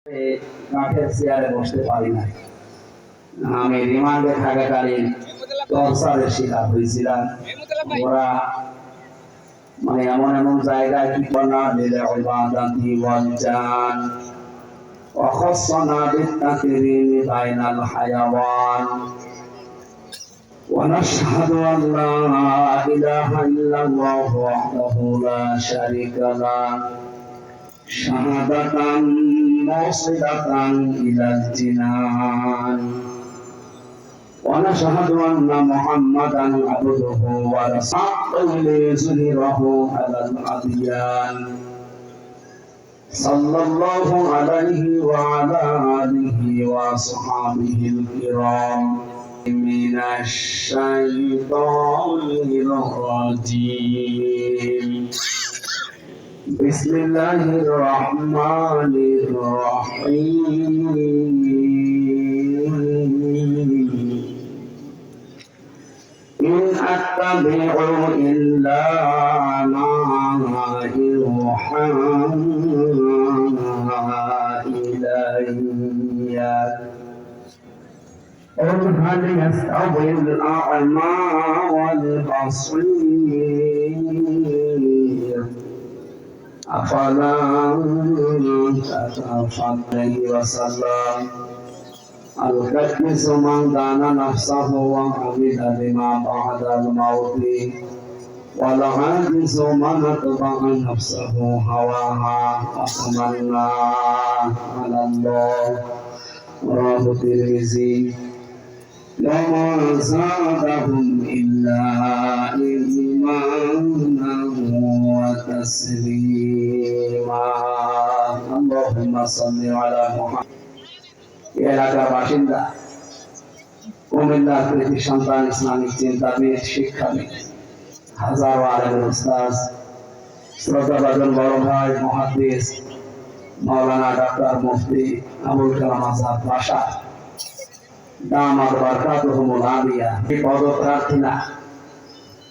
কাঠের চেয়ারে বসতে পারি না। আমি রিমান্ডে থাকাকালীন টর্চারের শিকার হয়েছিলাম। ওরা মানে এমন এমন জায়গায় কি করনা দিলে ইবাদাতি ওয়াল জান ওয়া খাসসানা বিত-তাকরীম বাইনাল হায়াওয়ান ওয়া নাশহাদু আন লা ইলাহা ইল্লাল্লাহু ওয়াহদাহু লা শারীকা লাহু শাহাদাতান মুসিদাতান ইলাল জিনান ওয়া নাশহাদু আন্না মুহাম্মাদান আবদুহু ওয়া রাসূলুহু লিয়ুযহিরাহু আলাল আদিয়ান সাল্লাল্লাহু আলাইহি ওয়া আলা আলিহি ওয়া আসহাবিহিল কিরাম মিনাশ শাইতানির রাজীম বিসমিল্লাহির রহমানির রহিম ইন আত্তাবিউ ইল্লা মা ইউহা ইলাইয়া قل هل يستوي الأعمى والبصير أفلا تتفكر وسلم القدس من دان نفسه وعمل لما بعد الموت والعاجز من اتبع نفسه هواها وتمنى على الله رواه الترمذي وما زادهم إلا إيمانا وتسليما اللهم صل على محمد এলাকার বাসিন্দা কুমিল্লার কৃতি সন্তান ইসলামিক চিন্তাবিদ শিক্ষাবিদ হাজারো আলেমের উস্তাদ শ্রদ্ধাভাজন বড় ভাই মুহাদ্দিস মাওলানা ডাক্তার মুফতি আবুল কালাম আজাদ বাশা দামাত বারকাতুহুমুল আলিয়া এই পদপ্রার্থী না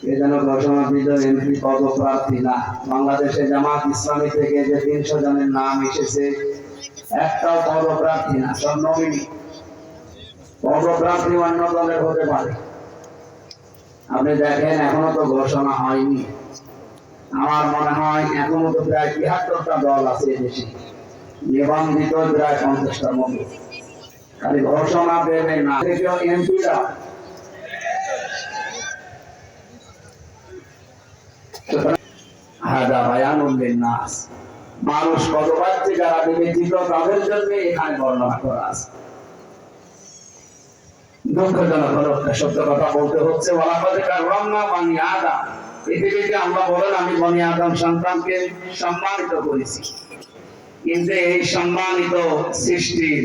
এ যেন ঘোষণা দিল এমপি পদপ্রার্থী না। বাংলাদেশে জামাত ইসলামী থেকে যে 300 জনের নাম এসেছে একটাও পদপ্রার্থী না, সব নমিনি। পদপ্রার্থী অন্য দলের হতে পারে, আপনি দেখেন এখনো তো ঘোষণা হয়নি। আমার মনে হয় এখনো তো প্রায় ৭৩টা দল আছে দেশে, নিবন্ধিত প্রায় 50টার মতো। খালি ঘোষণা দেবে না, এমপিরা হাদা বায়ানুল লিন্নাস, মানুষ কত পাচ্ছে যারা বিবেচিত তাদের জন্য এখানে বর্ণনা করা আছে। দুঃখজনক হলো সত্য কথা বলতে হচ্ছে, ওয়ালাকাদ কাররামনা বানি আদম, পৃথিবীতে আল্লাহ বলেন আমি বনি আদম সন্তানকে সম্মানিত করেছি। কিন্তু এই সম্মানিত সৃষ্টির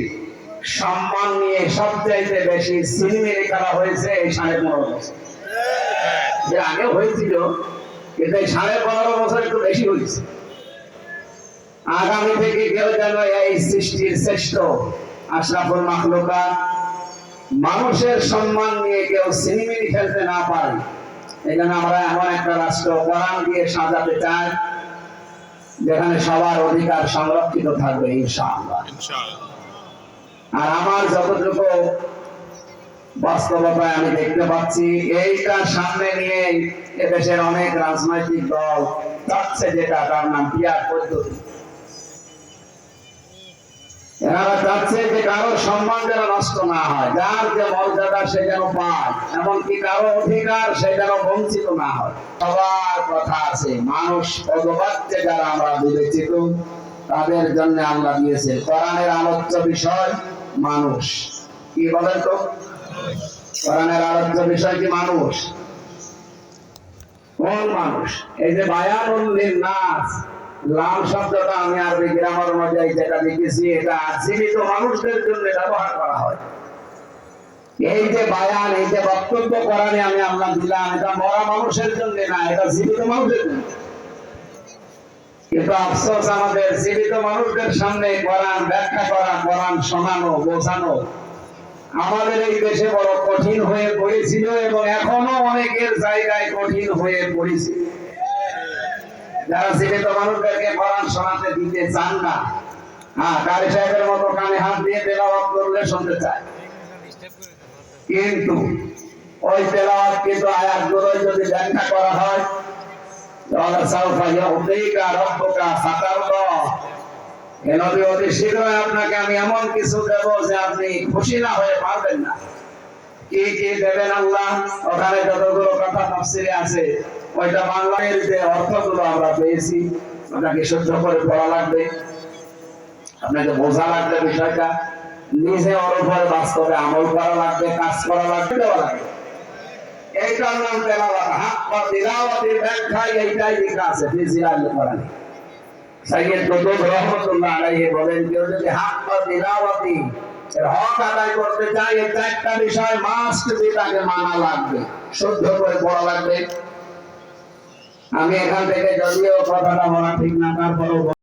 সম্মান নিয়ে সবচাইতে বেশি সিনেমিনি করা হয়েছে এই 15.5 বছর। যে আগে হয়েছিল কিন্তু এই 15.5 বছর একটু বেশি হয়েছে। আগামী থেকে কেউ যেন এই সৃষ্টির শ্রেষ্ঠ আশরাফুল মাখলুকাত মানুষের সম্মান নিয়ে কেউ সিনেমিনি ফেলতে না পারে, এই জন্য আমরা এমন একটা রাষ্ট্র কোরআন দিয়ে সাজাতে চাই যেখানে সবার অধিকার সংরক্ষিত থাকবে ইনশাআল্লাহ। আর আমার যতটুকু বাস্তবতায় আমি দেখতে পাচ্ছি, এইটা সামনে নিয়ে এদেশের অনেক রাজনৈতিক দল চাচ্ছে, যেটা তার নাম পিয়ার পদ্ধতি। এনারা চাচ্ছে যে কারোর সম্মান যেন নষ্ট না হয়, যার যে মর্যাদা সে যেন পায়, এমনকি কারো অধিকার সে যেন বঞ্চিত না হয়। সবার কথা আছে, মানুষ পদ পাচ্ছে যারা আমরা বিবেচিত তাদের জন্য আল্লাহ দিয়েছে। কোরআনের আলোচ্য বিষয় মানুষ, কি বলেন তো? কোরআনের আলোচ্য বিষয় কি মানুষ? কোন মানুষ? এই যে বায়ানুল লিন্নাস, লাম শব্দটা আমি আরবি গ্রামার অনুযায়ী যেটা লিখেছি, এটা জীবিত মানুষদের জন্য ব্যবহার করা হয়। এই যে বায়ান, এই যে বক্তব্য কোরআনে আমি আল্লাহ দিলাম, এটা মরা মানুষের জন্য না, এটা জীবিত মানুষের জন্য। কিন্তু আফসোস, আমাদের জীবিত মানুষদের সামনে কোরআন ব্যাখ্যা করা, কোরআন শোনানো, বোঝানো আমাদের এই দেশে বড় কঠিন হয়ে পড়েছিল এবং এখনো অনেকের জায়গায় কঠিন হয়ে পড়েছে। যারা জীবিত মানুষদেরকে কোরআন শোনাতে দিতে চান না, হ্যাঁ, কারি সাহেবের মতো কানে হাত দিয়ে তেলাওয়াত করলে শুনতে চায়, কিন্তু ওই তেলাওয়াত কিন্তু আয়াতগুলো যদি ব্যাখ্যা করা হয়, তাহলে সাউফা ইউতিকা রাব্বুকা ফাতারদা, এ নবী অতি শীঘ্রই আপনাকে আমি এমন কিছু দেব যে আপনি খুশি না হয়ে পারবেন না। কি কি দেবেন আল্লাহ, ওখানে যতগুলো কথা তাফসীরে আছে, ওইটা বাংলার যে অর্থগুলো আমরা পেয়েছি ওটাকে শুদ্ধ করে পড়া লাগবে, আপনাকে বোঝা লাগবে বিষয়টা, নিজে ওর উপরে বাস্তবে আমল করা লাগবে, কাজ করা লাগবে, দেওয়া লাগবে। এইটার নাম তেলাওয়াত। হাক্কা তিলাওয়াতির ব্যাখ্যায় এইটাই লেখা আছে ফিজিলাল কোরআনে। সাইয়্যিদ কুতুব রাহমাতুল্লাহ আলাইহি বলেন, কেউ যদি হাক্কা তিলাওয়াতি এর হক আদায় করতে চায়, এই চারটা বিষয় মাস্ট বি তাকে মানা লাগবে, শুদ্ধ করে পড়া লাগবে। আমি এখান থেকে যদিও কথাটা বলা ঠিক না, তারপরেও